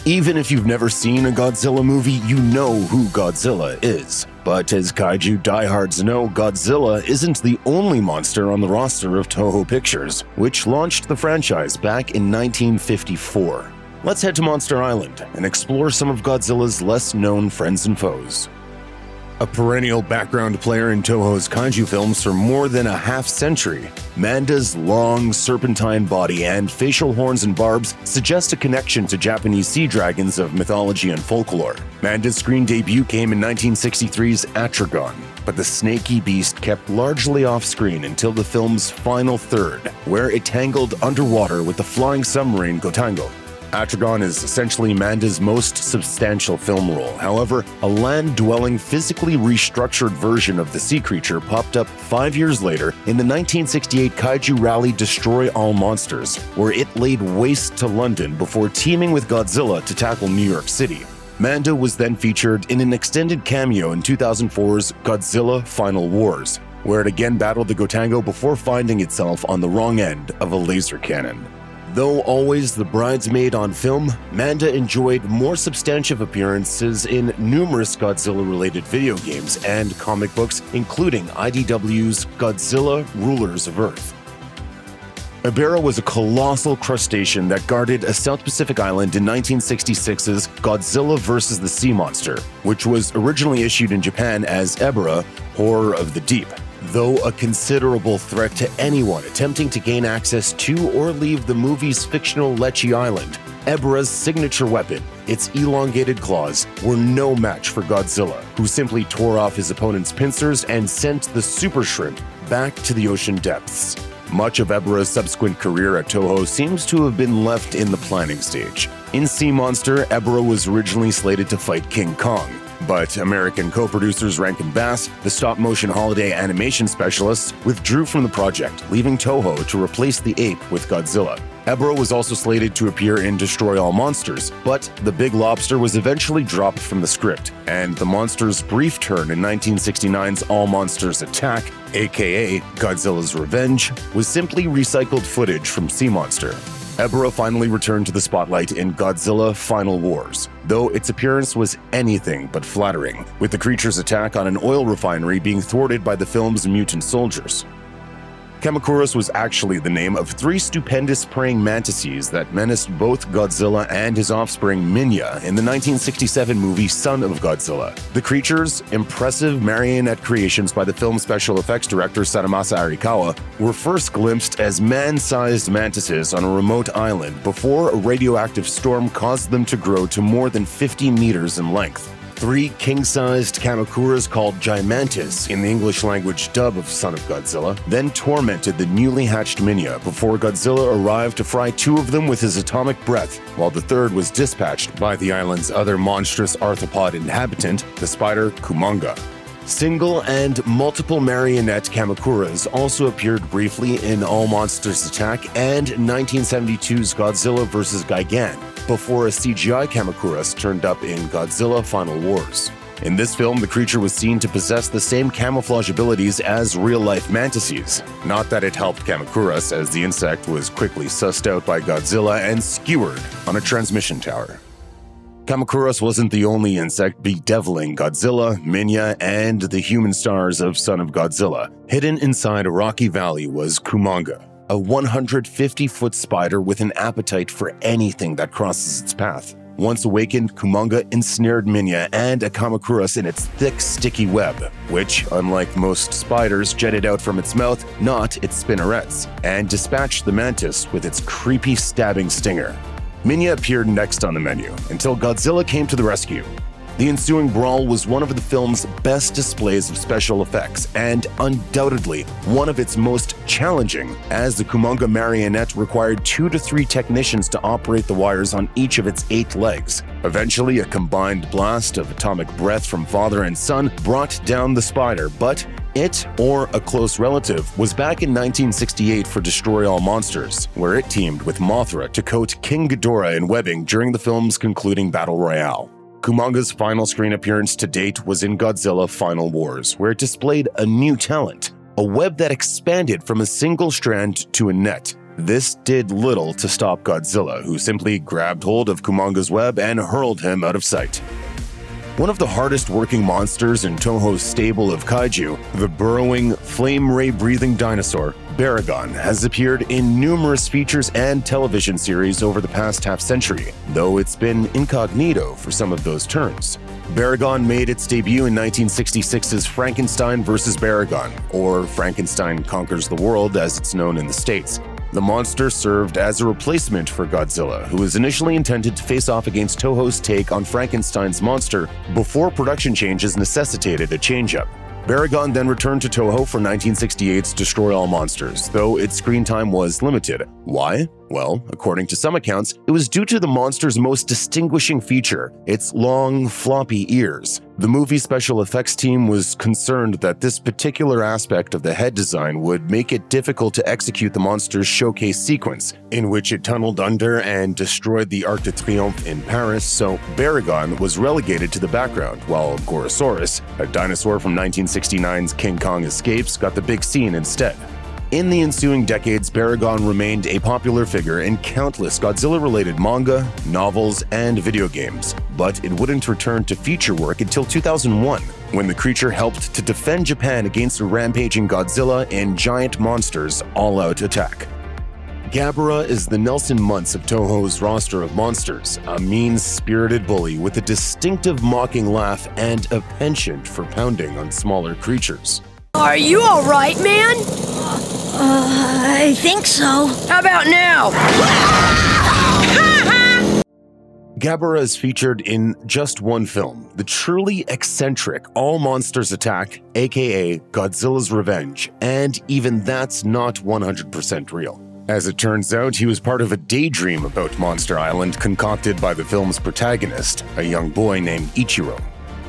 Even if you've never seen a Godzilla movie, you know who Godzilla is. But as kaiju diehards know, Godzilla isn't the only monster on the roster of Toho Pictures, which launched the franchise back in 1954. Let's head to Monster Island and explore some of Godzilla's less-known friends and foes. A perennial background player in Toho's kaiju films for more than a half-century, Manda's long, serpentine body and facial horns and barbs suggest a connection to Japanese sea dragons of mythology and folklore. Manda's screen debut came in 1963's Yetrigar, but the snaky beast kept largely off-screen until the film's final third, where it tangled underwater with the flying submarine Godzilla. Yetrigar is essentially Manda's most substantial film role. However, a land-dwelling, physically restructured version of the sea creature popped up 5 years later in the 1968 kaiju rally Destroy All Monsters, where it laid waste to London before teaming with Godzilla to tackle New York City. Manda was then featured in an extended cameo in 2004's Godzilla Final Wars, where it again battled the Gotengo before finding itself on the wrong end of a laser cannon. Though always the bridesmaid on film, Manda enjoyed more substantive appearances in numerous Godzilla-related video games and comic books, including IDW's Godzilla Rulers of Earth. Ebirah was a colossal crustacean that guarded a South Pacific island in 1966's Godzilla vs. the Sea Monster, which was originally issued in Japan as Ebirah, Horror of the Deep. Though a considerable threat to anyone attempting to gain access to or leave the movie's fictional Lecce Island, Ebirah's signature weapon, its elongated claws, were no match for Godzilla, who simply tore off his opponent's pincers and sent the super shrimp back to the ocean depths. Much of Ebirah's subsequent career at Toho seems to have been left in the planning stage. In Sea Monster, Ebirah was originally slated to fight King Kong, but American co-producers Rankin Bass, the stop-motion holiday animation specialists, withdrew from the project, leaving Toho to replace the ape with Godzilla. Ebirah was also slated to appear in Destroy All Monsters, but The Big Lobster was eventually dropped from the script, and the monster's brief turn in 1969's All Monsters Attack, aka Godzilla's Revenge, was simply recycled footage from Sea Monster. Ebirah finally returned to the spotlight in Godzilla Final Wars, though its appearance was anything but flattering, with the creature's attack on an oil refinery being thwarted by the film's mutant soldiers. Kamacuras was actually the name of 3 stupendous praying mantises that menaced both Godzilla and his offspring Minya in the 1967 movie Son of Godzilla. The creatures, impressive marionette creations by the film's special effects director Sadamasa Arikawa, were first glimpsed as man-sized mantises on a remote island before a radioactive storm caused them to grow to more than 50 meters in length. 3 king-sized Kamacuras called Gigantes in the English-language dub of Son of Godzilla then tormented the newly hatched Minya before Godzilla arrived to fry 2 of them with his atomic breath, while the third was dispatched by the island's other monstrous arthropod inhabitant, the spider Kumonga. Single and multiple marionette Kamacuras also appeared briefly in All Monsters Attack and 1972's Godzilla vs. Gigan, before a CGI Kamacuras turned up in Godzilla Final Wars. In this film, the creature was seen to possess the same camouflage abilities as real-life mantises. Not that it helped Kamacuras, as the insect was quickly sussed out by Godzilla and skewered on a transmission tower. Kamacuras wasn't the only insect bedeviling Godzilla, Minya, and the human stars of Son of Godzilla. Hidden inside a rocky valley was Kumonga, a 150-foot spider with an appetite for anything that crosses its path. Once awakened, Kumonga ensnared Minya and a Kamacuras in its thick, sticky web, which, unlike most spiders, jetted out from its mouth, not its spinnerets, and dispatched the mantis with its creepy stabbing stinger. Minya appeared next on the menu, until Godzilla came to the rescue. The ensuing brawl was one of the film's best displays of special effects, and undoubtedly one of its most challenging, as the Kumonga marionette required 2 to 3 technicians to operate the wires on each of its 8 legs. Eventually, a combined blast of atomic breath from father and son brought down the spider, but it, or a close relative, was back in 1968 for Destroy All Monsters, where it teamed with Mothra to coat King Ghidorah in webbing during the film's concluding battle royale. Kumonga's final screen appearance to date was in Godzilla Final Wars, where it displayed a new talent, a web that expanded from a single strand to a net. This did little to stop Godzilla, who simply grabbed hold of Kumonga's web and hurled him out of sight. One of the hardest working monsters in Toho's stable of kaiju, the burrowing, flame ray-breathing dinosaur, Baragon, has appeared in numerous features and television series over the past half-century, though it's been incognito for some of those turns. Baragon made its debut in 1966's Frankenstein vs. Baragon, or Frankenstein Conquers the World as it's known in the States. The monster served as a replacement for Godzilla, who was initially intended to face off against Toho's take on Frankenstein's monster before production changes necessitated a change-up. Baragon then returned to Toho for 1968's Destroy All Monsters, though its screen time was limited. Why? Well, according to some accounts, it was due to the monster's most distinguishing feature, its long, floppy ears. The movie's special effects team was concerned that this particular aspect of the head design would make it difficult to execute the monster's showcase sequence, in which it tunneled under and destroyed the Arc de Triomphe in Paris, so Baragon was relegated to the background, while Gorosaurus, a dinosaur from 1969's King Kong Escapes, got the big scene instead. In the ensuing decades, Baragon remained a popular figure in countless Godzilla-related manga, novels, and video games, but it wouldn't return to feature work until 2001, when the creature helped to defend Japan against a rampaging Godzilla in Giant Monsters' all-out attack. Gabara is the Nelson Muntz of Toho's roster of monsters, a mean-spirited bully with a distinctive mocking laugh and a penchant for pounding on smaller creatures. Are you alright, man? I think so. How about now? Gabara is featured in just one film, the truly eccentric All Monsters Attack, aka Godzilla's Revenge, and even that's not 100% real. As it turns out, he was part of a daydream about Monster Island concocted by the film's protagonist, a young boy named Ichiro.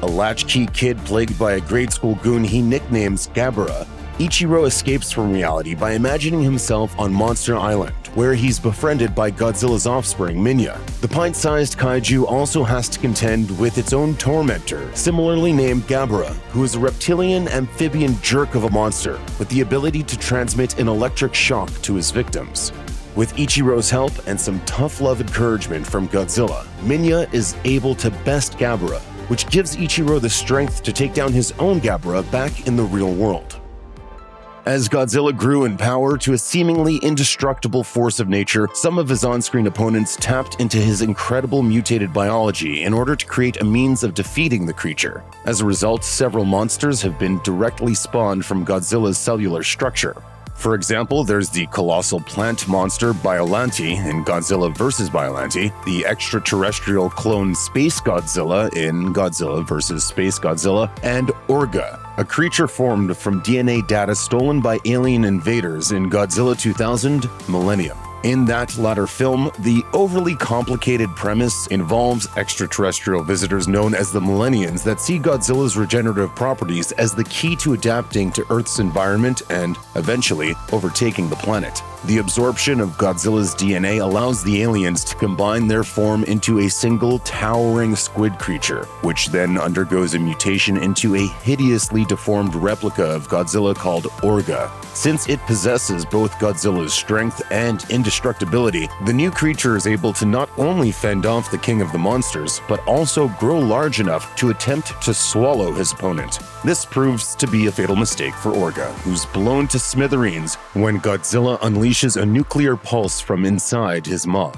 A latchkey kid plagued by a grade school goon he nicknames Gabara, Ichiro escapes from reality by imagining himself on Monster Island, where he's befriended by Godzilla's offspring, Minya. The pint-sized kaiju also has to contend with its own tormentor, similarly named Gabara, who is a reptilian amphibian jerk of a monster with the ability to transmit an electric shock to his victims. With Ichiro's help and some tough love encouragement from Godzilla, Minya is able to best Gabara, which gives Ichiro the strength to take down his own Gabara back in the real world. As Godzilla grew in power to a seemingly indestructible force of nature, some of his on-screen opponents tapped into his incredible mutated biology in order to create a means of defeating the creature. As a result, several monsters have been directly spawned from Godzilla's cellular structure. For example, there's the colossal plant monster Biollante in Godzilla vs. Biollante, the extraterrestrial clone Space Godzilla in Godzilla vs. Space Godzilla, and Orga, a creature formed from DNA data stolen by alien invaders in Godzilla 2000 Millennium. In that latter film, the overly complicated premise involves extraterrestrial visitors known as the Millennians that see Godzilla's regenerative properties as the key to adapting to Earth's environment and, eventually, overtaking the planet. The absorption of Godzilla's DNA allows the aliens to combine their form into a single towering squid creature, which then undergoes a mutation into a hideously deformed replica of Godzilla called Orga. Since it possesses both Godzilla's strength and indestructibility, the new creature is able to not only fend off the king of the monsters, but also grow large enough to attempt to swallow his opponent. This proves to be a fatal mistake for Orga, who's blown to smithereens when Godzilla unleashes a nuclear pulse from inside his maw.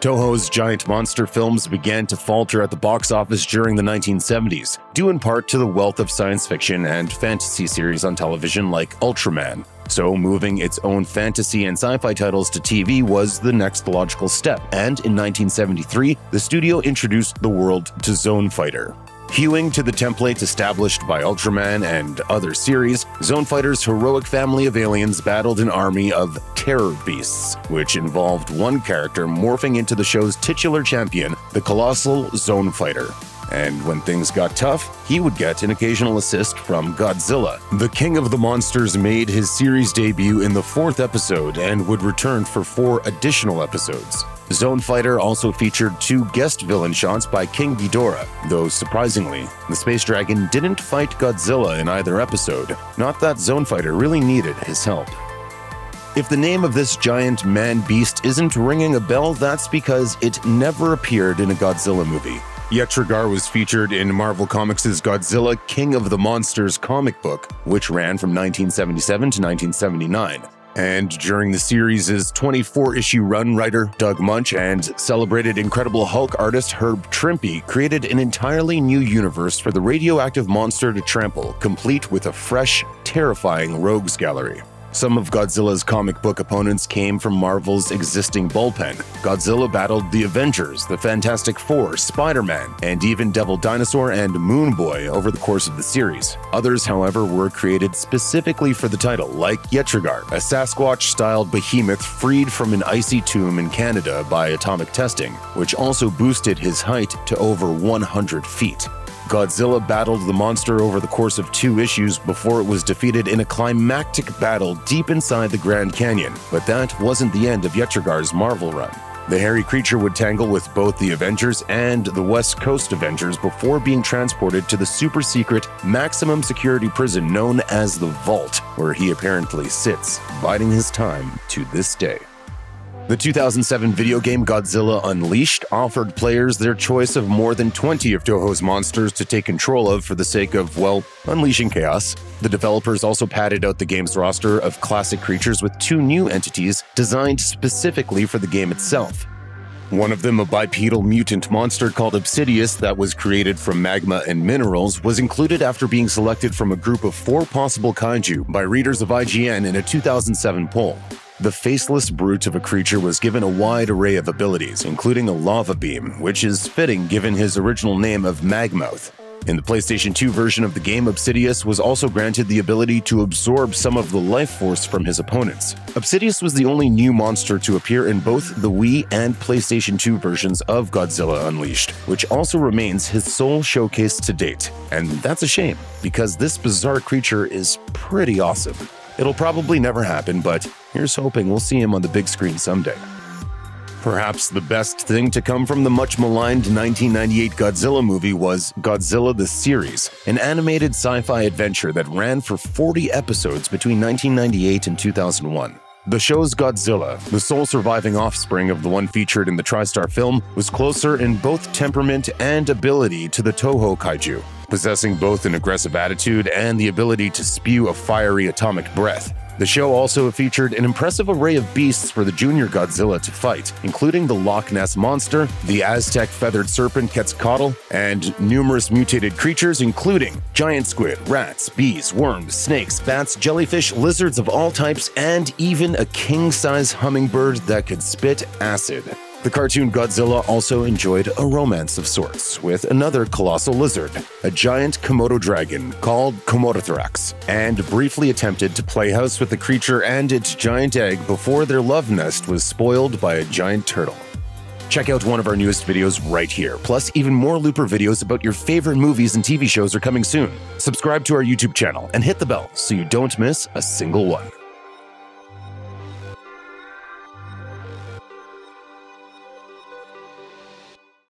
Toho's giant monster films began to falter at the box office during the 1970s, due in part to the wealth of science fiction and fantasy series on television like Ultraman. So moving its own fantasy and sci-fi titles to TV was the next logical step, and in 1973, the studio introduced the world to Zone Fighter. Hewing to the template established by Ultraman and other series, Zone Fighter's heroic family of aliens battled an army of terror beasts, which involved one character morphing into the show's titular champion, the colossal Zone Fighter. And when things got tough, he would get an occasional assist from Godzilla. The king of the monsters made his series debut in the 4th episode and would return for 4 additional episodes. Zone Fighter also featured 2 guest villain shots by King Ghidorah, though surprisingly, the Space Dragon didn't fight Godzilla in either episode. Not that Zone Fighter really needed his help. If the name of this giant man-beast isn't ringing a bell, that's because it never appeared in a Godzilla movie. Yetrigar was featured in Marvel Comics' Godzilla King of the Monsters comic book, which ran from 1977 to 1979. And during the series' 24-issue run, writer Doug Munch and celebrated Incredible Hulk artist Herb Trimpe created an entirely new universe for the radioactive monster to trample, complete with a fresh, terrifying rogues gallery. Some of Godzilla's comic book opponents came from Marvel's existing bullpen. Godzilla battled the Avengers, the Fantastic Four, Spider-Man, and even Devil Dinosaur and Moon Boy over the course of the series. Others, however, were created specifically for the title, like Yetrigar, a Sasquatch-styled behemoth freed from an icy tomb in Canada by atomic testing, which also boosted his height to over 100 feet. Godzilla battled the monster over the course of 2 issues before it was defeated in a climactic battle deep inside the Grand Canyon, but that wasn't the end of Yetrigar's Marvel run. The hairy creature would tangle with both the Avengers and the West Coast Avengers before being transported to the super-secret, maximum security prison known as the Vault, where he apparently sits, biding his time to this day. The 2007 video game Godzilla Unleashed offered players their choice of more than 20 of Toho's monsters to take control of for the sake of, well, unleashing chaos. The developers also padded out the game's roster of classic creatures with 2 new entities designed specifically for the game itself. One of them, a bipedal mutant monster called Obsidius that was created from magma and minerals, was included after being selected from a group of 4 possible kaiju by readers of IGN in a 2007 poll. The faceless brute of a creature was given a wide array of abilities, including a lava beam, which is fitting given his original name of Magmouth. In the PlayStation 2 version of the game, Obsidius was also granted the ability to absorb some of the life force from his opponents. Obsidius was the only new monster to appear in both the Wii and PlayStation 2 versions of Godzilla Unleashed, which also remains his sole showcase to date. And that's a shame, because this bizarre creature is pretty awesome. It'll probably never happen, but here's hoping we'll see him on the big screen someday. Perhaps the best thing to come from the much-maligned 1998 Godzilla movie was Godzilla the Series, an animated sci-fi adventure that ran for 40 episodes between 1998 and 2001. The show's Godzilla, the sole surviving offspring of the one featured in the TriStar film, was closer in both temperament and ability to the Toho kaiju, possessing both an aggressive attitude and the ability to spew a fiery atomic breath. The show also featured an impressive array of beasts for the junior Godzilla to fight, including the Loch Ness Monster, the Aztec feathered serpent Quetzalcoatl, and numerous mutated creatures including giant squid, rats, bees, worms, snakes, bats, jellyfish, lizards of all types, and even a king-size hummingbird that could spit acid. The cartoon Godzilla also enjoyed a romance of sorts with another colossal lizard, a giant Komodo dragon called Komodothorax, and briefly attempted to play house with the creature and its giant egg before their love nest was spoiled by a giant turtle. Check out one of our newest videos right here, plus even more Looper videos about your favorite movies and TV shows are coming soon. Subscribe to our YouTube channel and hit the bell so you don't miss a single one.